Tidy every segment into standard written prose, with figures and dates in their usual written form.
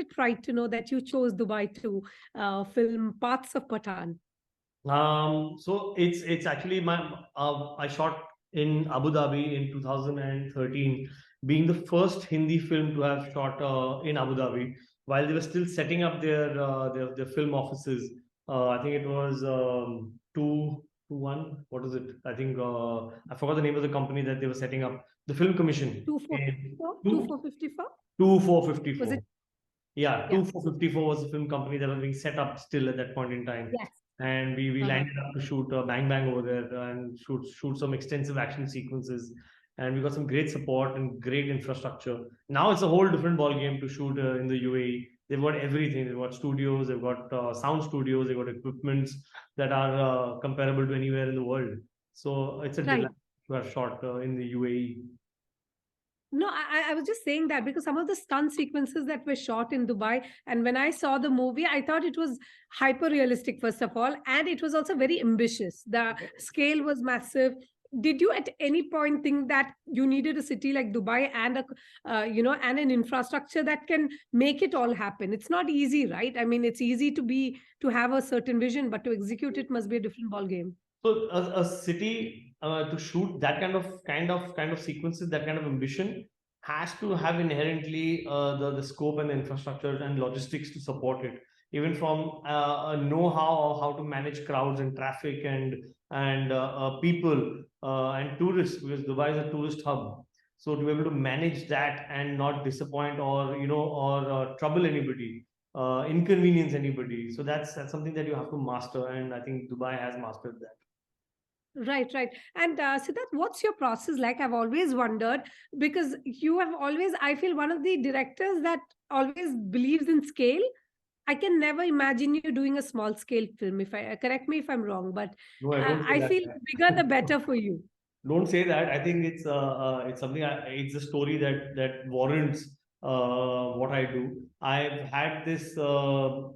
it right to know that you chose Dubai to film parts of Pathaan? So it's actually I shot in Abu Dhabi in 2013, being the first Hindi film to have shot in Abu Dhabi while they were still setting up their film offices. I think it was 221. What is it? I think I forgot the name of the company that they were setting up. The Film Commission. In 2454? two 2454? two four fifty Was four. it? Yeah, Yeah. 2454 was the film company that was being set up still at that point in time. Yes. And we Uh-huh. lined up to shoot Bang Bang over there and shoot some extensive action sequences. And we got some great support and great infrastructure. Now it's a whole different ball game to shoot in the UAE. They've got everything. They've got studios, they've got sound studios, they've got equipments that are comparable to anywhere in the world. So it's a Right. delight to have shot in the UAE. No, I was just saying that because some of the stunt sequences that were shot in Dubai, and when I saw the movie, I thought it was hyper realistic, first of all, and it was also very ambitious. The scale was massive. Did you at any point think that you needed a city like Dubai and and an infrastructure that can make it all happen? It's not easy, right? I mean, it's easy to have a certain vision, but to execute it must be a different ball game. So a city to shoot that kind of sequences, that kind of ambition, has to have inherently the scope and the infrastructure and logistics to support it. Even from a know-how of how to manage crowds and traffic and people and tourists, because Dubai is a tourist hub. So to be able to manage that and not disappoint or trouble anybody, inconvenience anybody. So that's something that you have to master, and I think Dubai has mastered that. Right, right. And Siddharth, what's your process like? I've always wondered because you have always, I feel, one of the directors that always believes in scale. I can never imagine you doing a small scale film. If I correct me if I'm wrong, but No, I don't say I that. feel bigger the better for you. Don't say that. I think it's something. It's a story that warrants what I do. I've had this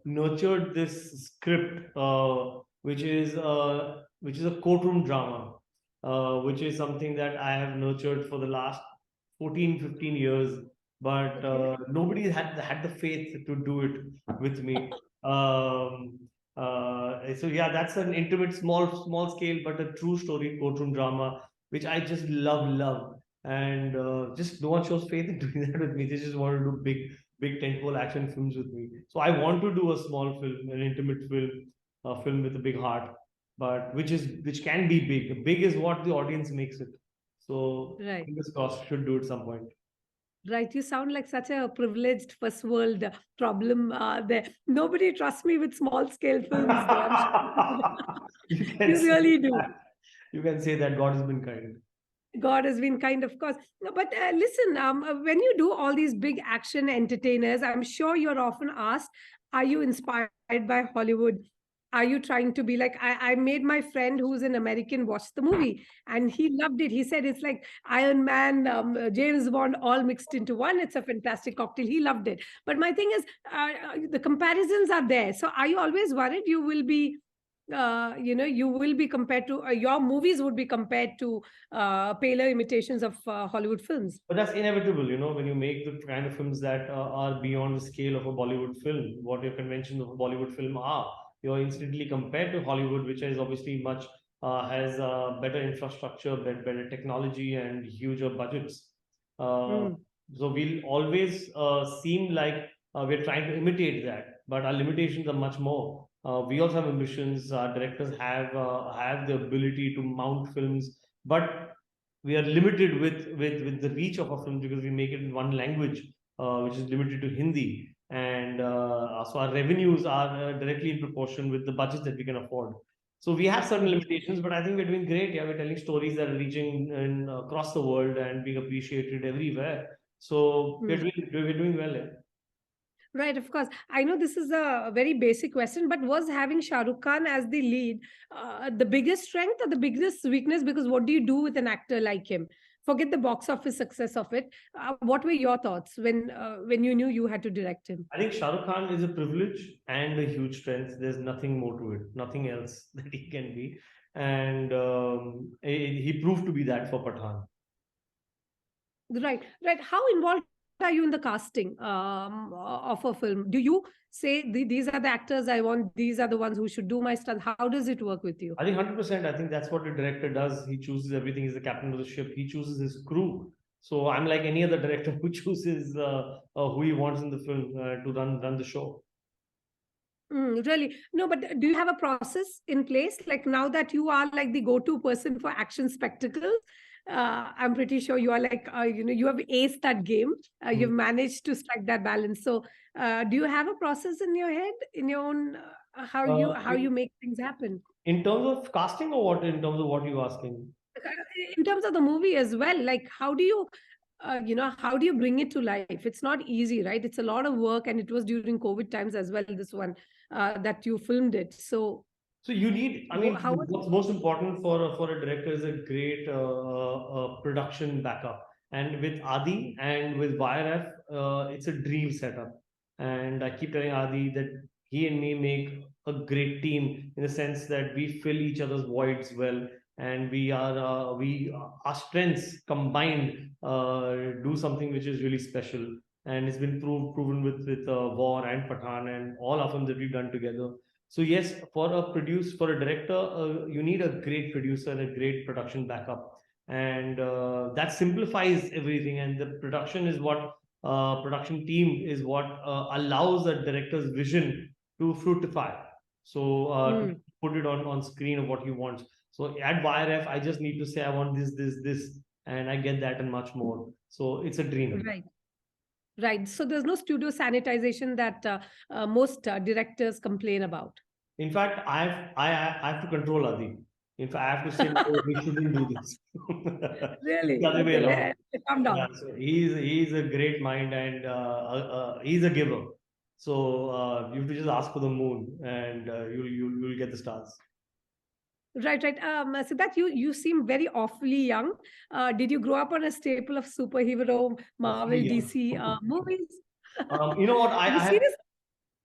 nurtured this script, which is a courtroom drama, which is something that I have nurtured for the last 14, 15 years. But Okay. nobody had the faith to do it with me. Um, so yeah, that's an intimate, small scale, but a true story courtroom drama, which I just love, and just no one shows faith in doing that with me. They just want to do big tentpole action films with me. So I want to do a small film, an intimate film, a film with a big heart, but which can be big. Big is what the audience makes it. So Right. fingers crossed, should do it some point. Right. You sound like such a privileged first world problem there. Nobody trusts me with small scale films, though. I'm sure. You can You say really do. that. You can say that God has been kind. God has been kind, of course. No, but listen, when you do all these big action entertainers, I'm sure you're often asked, are you inspired by Hollywood? Are you trying to be like, I made my friend who's an American watch the movie and he loved it. He said it's like Iron Man, James Bond, all mixed into one. It's a fantastic cocktail. He loved it. But my thing is, the comparisons are there. So are you always worried you will be you will be compared to your movies would be compared to paler imitations of Hollywood films. But that's inevitable, when you make the kind of films that are beyond the scale of a Bollywood film, what your conventions of a Bollywood film are. You're instantly compared to Hollywood, which is obviously much has better infrastructure, better technology, and huger budgets. Uh, Mm. so we'll always seem like we're trying to imitate that, but our limitations are much more. We also have ambitions. Our directors have the ability to mount films, but we are limited with the reach of our films because we make it in one language, which is limited to Hindi, and so our revenues are directly in proportion with the budgets that we can afford. So we have certain limitations, but I think we're doing great. Yeah, we're telling stories that are reaching across the world and being appreciated everywhere. So Mm. we're doing well. Yeah. Right, of course. I know this is a very basic question, but was having Shah Rukh Khan as the lead the biggest strength or the biggest weakness? Because what do you do with an actor like him? Forget the box office success of it. What were your thoughts when you knew you had to direct him? I think Shah Rukh Khan is a privilege and a huge strength. There's nothing more to it, nothing else that he can be. And he proved to be that for Pathaan. Right, right. How involved are you in the casting of a film? Do you say these are the actors I want, these are the ones who should do my stuff? How does it work with you? I think 100%. I think that's what a director does. He chooses everything. He's the captain of the ship. He chooses his crew. So I'm like any other director who chooses who he wants in the film to run the show. Really? No, but do you have a process in place? Like now that you are like the go-to person for action spectacles, I'm pretty sure you are like, you have aced that game. You've Mm. managed to strike that balance. So, do you have a process in your head, in your own, how you In, make things happen? in terms of casting or what? In terms of what you're asking? Uh, In terms of the movie as well, like how do you, how do you bring it to life? It's not easy, right? It's a lot of work, and it was during COVID times as well. This one that you filmed it. So, So you need, I mean, how was it? what's most important for a director is a great production backup. And with Adi and with YRF, it's a dream setup. And I keep telling Adi that he and me make a great team in the sense that we fill each other's voids well, and our strengths combined do something which is really special. And it's been proven with War and Pathaan and all of them that we've done together. So yes, for a director, you need a great producer and a great production backup, and that simplifies everything. And the production is what production team is what allows a director's vision to fructify. So to Mm, put it on screen of what he wants. So at YRF, I just need to say I want this, and I get that and much more. So it's a dream. right, right. So there's no studio sanitization that most directors complain about. In fact, I have to control Adi. In fact, I have to say, no, we shouldn't do this. It's Really? the other way Okay, around. calm Yeah, down. so he's a great mind and he's a giver. So you have to just ask for the moon and you'll get the stars. Right, right. Siddharth, you seem very awfully young. Did you grow up on a staple of superhero, Awfully Marvel, young. DC movies? You know what? I mean, serious.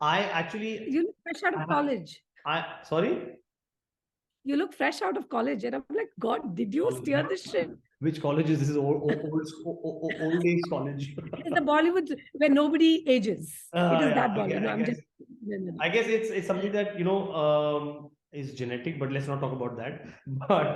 I actually You look fresh out of I, have, college. I sorry. You look fresh out of college, and I'm like, God, did you College. steer this ship? Which college is this? Old age college. It is the Bollywood where nobody ages. It is Yeah, that Bollywood. No, I I'm guess just. No, no, no. I guess it's something that is genetic, but let's not talk about that. But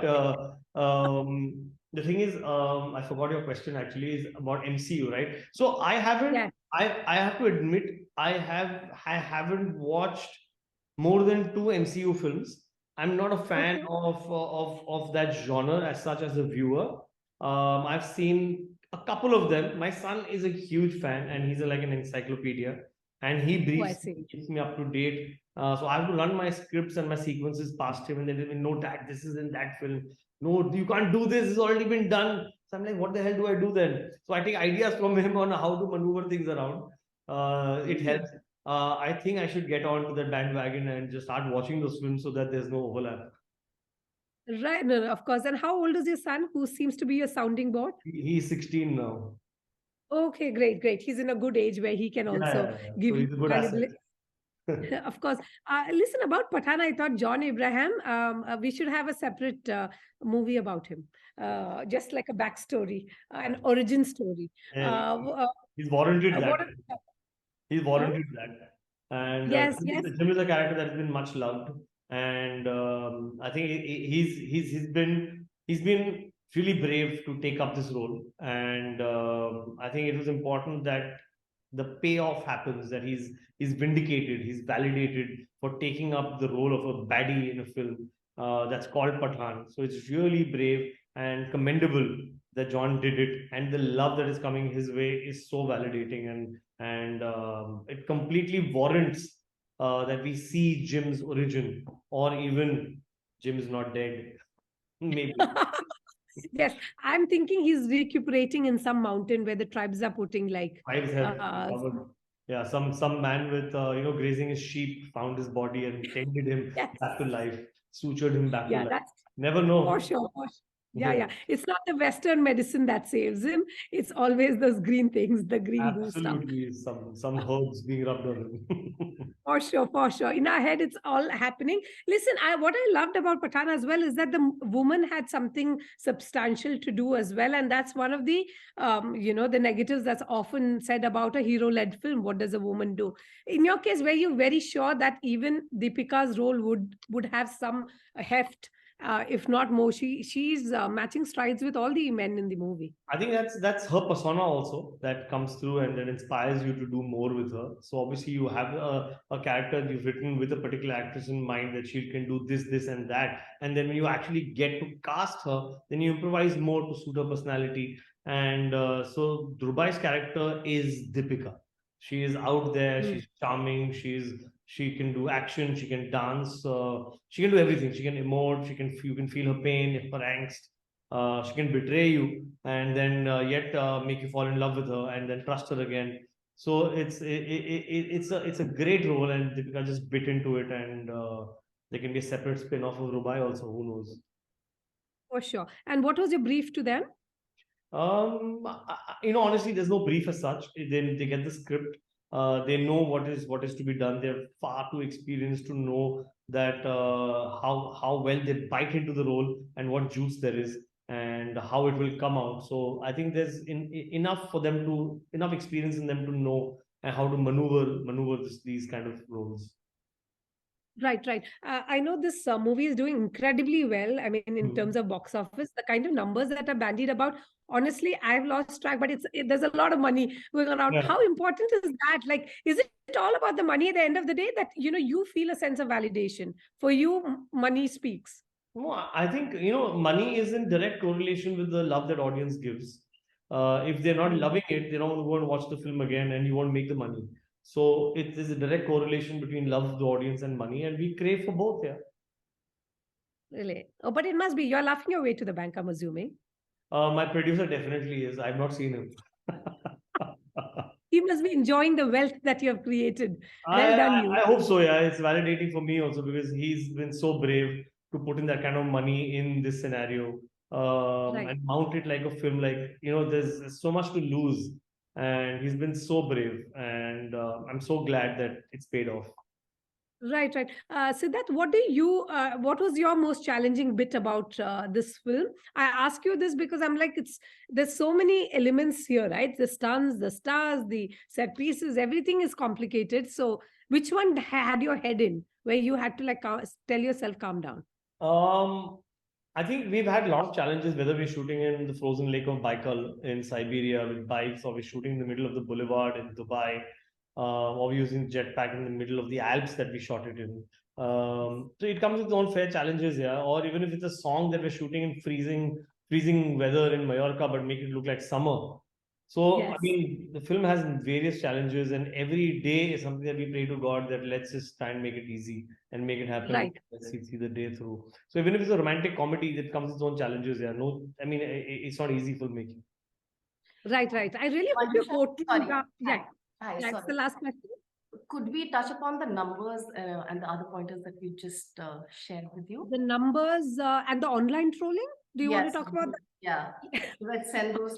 the thing is, I forgot your question actually is about MCU, right? So I haven't. Yeah. I have to admit I haven't watched more than two MCU films. I'm not a fan Okay. of that genre as such as a viewer. I've seen a couple of them. My son is a huge fan, and he's like an encyclopedia, and he Oh, I briefs see. keeps me up to date. So I have to run my scripts and my sequences past him, and then he'll be, no, dad, this is in that film. No, you can't do this. It's already been done. So I'm like, what the hell do I do then? So I take ideas from him on how to maneuver things around. It Mm. helps. I think I should get onto the bandwagon and just start watching those films so that there's no overlap. Right. No, no, of course. And how old is your son, who seems to be your sounding board? He's 16 now. Okay, great, great. He's in a good age where he can Yeah, also yeah, yeah. give So you he's a good valuable. asset. Of course. Listen, about Pathan, I thought John Abraham, we should have a separate movie about him, just like a backstory, an origin story. And W- uh, he's warranted that. what? He's Huh? warranted that. And Yes, yes. Jim is a character that has been much loved, and I think he's been really brave to take up this role, and I think it was important that the payoff happens, that he's vindicated, he's validated for taking up the role of a baddie in a film that's called Pathaan. So it's really brave and commendable that John did it, and the love that is coming his way is so validating, and it completely warrants that we see Jim's origin, or even Jim is not dead, maybe. Yes, I'm thinking he's recuperating in some mountain where the tribes are putting like, Tribes have uh, discovered. Yeah, some man with grazing his sheep found his body and tended him yes, back to life, sutured him back to yeah, life. that's Never for know. sure. For sure. Yeah. It's not the Western medicine that saves him. It's always those green things, the green goo stuff. Absolutely, some herbs being rubbed on him. For sure, for sure. In our head, it's all happening. Listen, what I loved about Pathan as well is that the woman had something substantial to do as well, and that's one of the, the negatives that's often said about a hero-led film. What does a woman do? In your case, were you very sure that even Deepika's role would have some heft, if not more? She's matching strides with all the men in the movie. I think that's her persona also that comes through and that inspires you to do more with her. So obviously you have a character you've written with a particular actress in mind that she can do this, and that. And then when you actually get to cast her, then you improvise more to suit her personality. And so Drubai's character is Deepika. She is out there. Mm. She's charming. She can do action. She can dance. She can do everything. She can emote. You can feel her pain, her angst. She can betray you and then yet make you fall in love with her and then trust her again. So it's a great role, and Deepika just bit into it, and there can be a separate spin-off of Rubai also. Who knows? For sure. And what was your brief to them? Honestly, there's no brief as such. They get the script. They know what is to be done. They're far too experienced to know that how well they bite into the role and what juice there is and how it will come out. So I think there's enough for them to enough experience in them to know and how to maneuver these kind of roles. Right. I know this movie is doing incredibly well. I mean, in terms of box office, the kind of numbers that are bandied about, honestly, I've lost track, but there's a lot of money going around. Yeah. How important is that? Like, is it all about the money at the end of the day that, you feel a sense of validation? For you, money speaks. No, I think money is in direct correlation with the love that audience gives. If they're not Mm. loving it, they don't go and watch the film again, and you won't make the money. So it is a direct correlation between love of the audience and money, and we crave for both. Yeah. Really? Oh, but it must be. You're laughing your way to the bank, I'm assuming. My producer definitely is. I've not seen him. He must be enjoying the wealth that you have created. Well I, done, I you. I hope so. Yeah, it's validating for me also because he's been so brave to put in that kind of money in this scenario Right. and mount it like a film. Like there's so much to lose, and he's been so brave, and I'm so glad that it's paid off. Right. Siddharth, what was your most challenging bit about this film? I ask you this because I'm like, there's so many elements here, right? The stunts, the stars, the set pieces, everything is complicated. So, which one had your head in where you had to like tell yourself, calm down? Um, I think we've had a lot of challenges, whether we're shooting in the frozen lake of Baikal in Siberia with bikes, or we're shooting in the middle of the boulevard in Dubai, or we're using jetpack in the middle of the Alps that we shot it in. So it comes with its own fair challenges, yeah. Or even if it's a song that we're shooting in freezing weather in Mallorca, but make it look like summer. So, I Yes. mean, the film has various challenges, and every day is something that we pray to God that let's just try and make it easy and make it happen. Right. Let's see the day through. So, even if it's a romantic comedy, that comes with its own challenges. Yeah, no, I mean, it's not easy filmmaking. Right. I really hope you're Manjusha, portraying. sorry. Yeah. Hi, That's the sorry. last question. Could we touch upon the numbers and the other pointers that you just shared with you? The numbers and the online trolling. Do you want to Yes. talk about that? Yeah. Let's send those.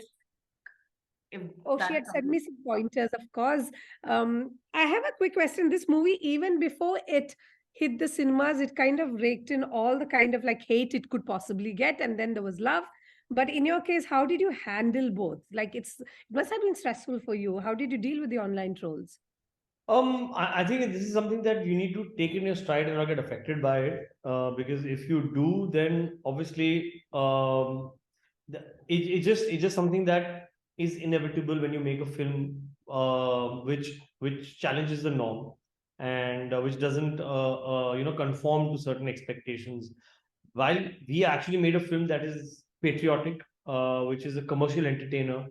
If Oh, she had sent me some pointers, of course. I have a quick question. This movie, even before it hit the cinemas, it kind of raked in all the kind of like hate it could possibly get, and then there was love. But in your case, how did you handle both? Like it must have been stressful for you. How did you deal with the online trolls? I think this is something that you need to take in your stride and not get affected by it. Because if you do, then obviously, it's just something that is inevitable when you make a film, which challenges the norm and which doesn't, conform to certain expectations. While we actually made a film that is patriotic, which is a commercial entertainer,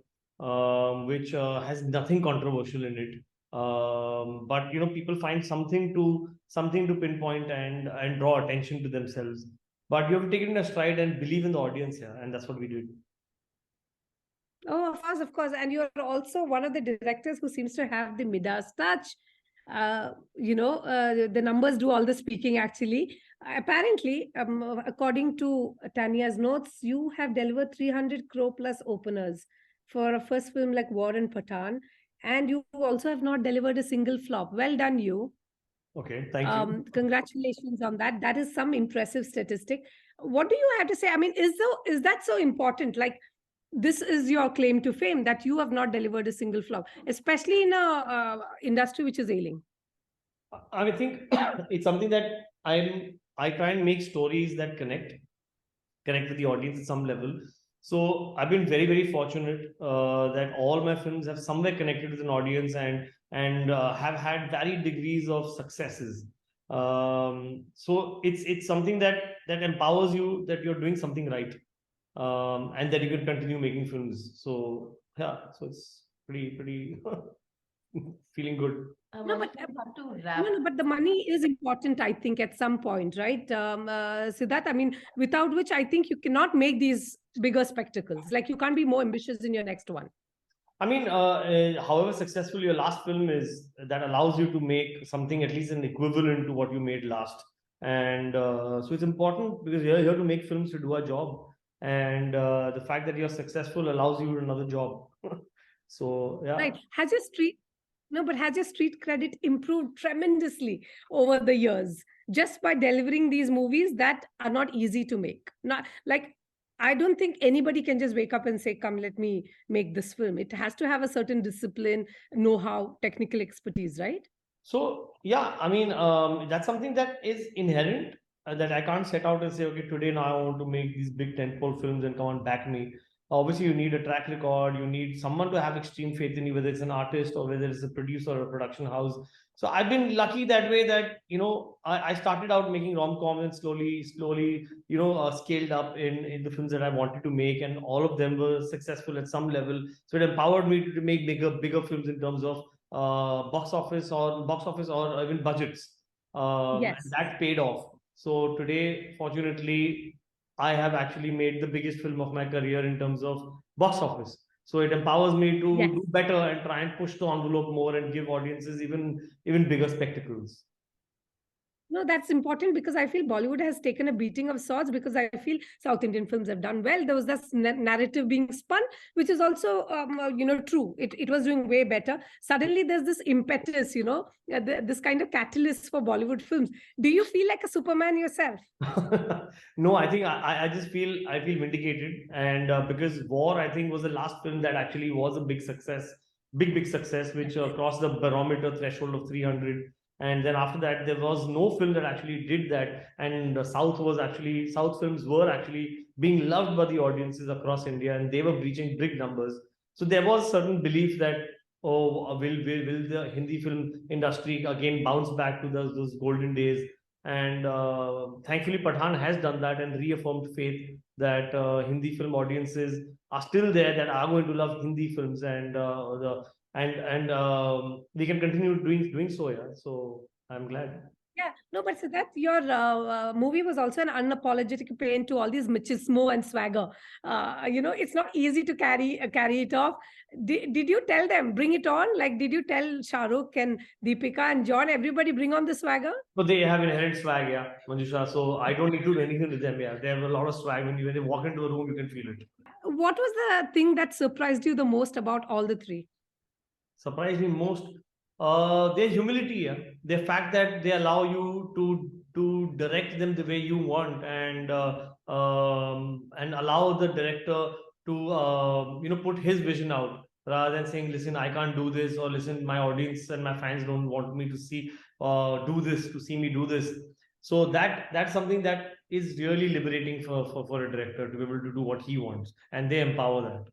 which has nothing controversial in it, but people find something to pinpoint and draw attention to themselves, but you have to take it in a stride and believe in the audience here, and that's what we did. Oh, of course. And you're also one of the directors who seems to have the Midas touch. The numbers do all the speaking, actually. Apparently, according to Tanya's notes, you have delivered 300 crore plus openers for a first film like War and Pathaan, and you also have not delivered a single flop. Well done, you. Okay, thank you. Congratulations on that. That is some impressive statistic. What do you have to say? I mean, is that so important? Like, this is your claim to fame that you have not delivered a single flop, especially in a industry which is ailing. I think it's something that I try and make stories that connect with the audience at some level. So I've been very fortunate that all my films have somewhere connected with an audience and have had varied degrees of successes. So it's something that empowers you that you're doing something right, and that you can continue making films. So yeah, so it's pretty feeling good. No, but We have to wrap. no, but the money is important, I think, at some point, right? Siddharth, I mean, without which I think you cannot make these bigger spectacles. Like, you can't be more ambitious in your next one. I mean, however successful your last film is, that allows you to make something at least an equivalent to what you made last. And so it's important because you're here to make films to do a job. And the fact that you're successful allows you another job. So, yeah. Right. Has your street credit improved tremendously over the years just by delivering these movies that are not easy to make? Not like, I don't think anybody can just wake up and say, "Come, let me make this film." It has to have a certain discipline, know-how, technical expertise, right? So yeah, I mean, that's something that is inherent, that I can't set out and say, okay, today now I want to make these big tentpole films and come on back me. Obviously, you need a track record. You need someone to have extreme faith in you, whether it's an artist or whether it's a producer or a production house. So I've been lucky that way that I started out making rom-coms and slowly scaled up in the films that I wanted to make, and all of them were successful at some level. So it empowered me to make bigger films in terms of box office or even budgets. And Yes. that paid off. So today, fortunately, I have actually made the biggest film of my career in terms of box office. So it empowers me to Yes. do better and try and push the envelope more and give audiences even bigger spectacles. No, that's important because I feel Bollywood has taken a beating of sorts because I feel South Indian films have done well. There was this narrative being spun, which is also, true. It was doing way better. Suddenly, there's this impetus, this kind of catalyst for Bollywood films. Do you feel like a Superman yourself? No, I think I just feel vindicated, and because War, I think, was the last film that actually was a big success, big success, which crossed the barometer threshold of 300. And then after that, there was no film that actually did that. And South films were actually being loved by the audiences across India, and they were reaching big numbers. So there was certain belief that, oh, will the Hindi film industry again bounce back to those golden days? And thankfully, Pathaan has done that and reaffirmed faith that Hindi film audiences are still there, that are going to love Hindi films, and we can continue doing so. Yeah, so I'm glad. Yeah, no, but so that your movie was also an unapologetic pain to all these machismo and swagger. It's not easy to carry it off. Did you tell them bring it on? Like, did you tell Shah Rukh and Deepika and John, everybody bring on the swagger? So they have inherent swag, yeah, Manjusha. So I don't need to do anything with them. Yeah, they have a lot of swag. When they walk into a room, you can feel it. What was the thing that surprised you the most about all the three? Surprised me most, their humility, yeah. The fact that they allow you to direct them the way you want, and allow the director to put his vision out rather than saying, listen, I can't do this, or listen, my audience and my fans don't want me to see me do this. So that's something that is really liberating for a director to be able to do what he wants, and they empower that.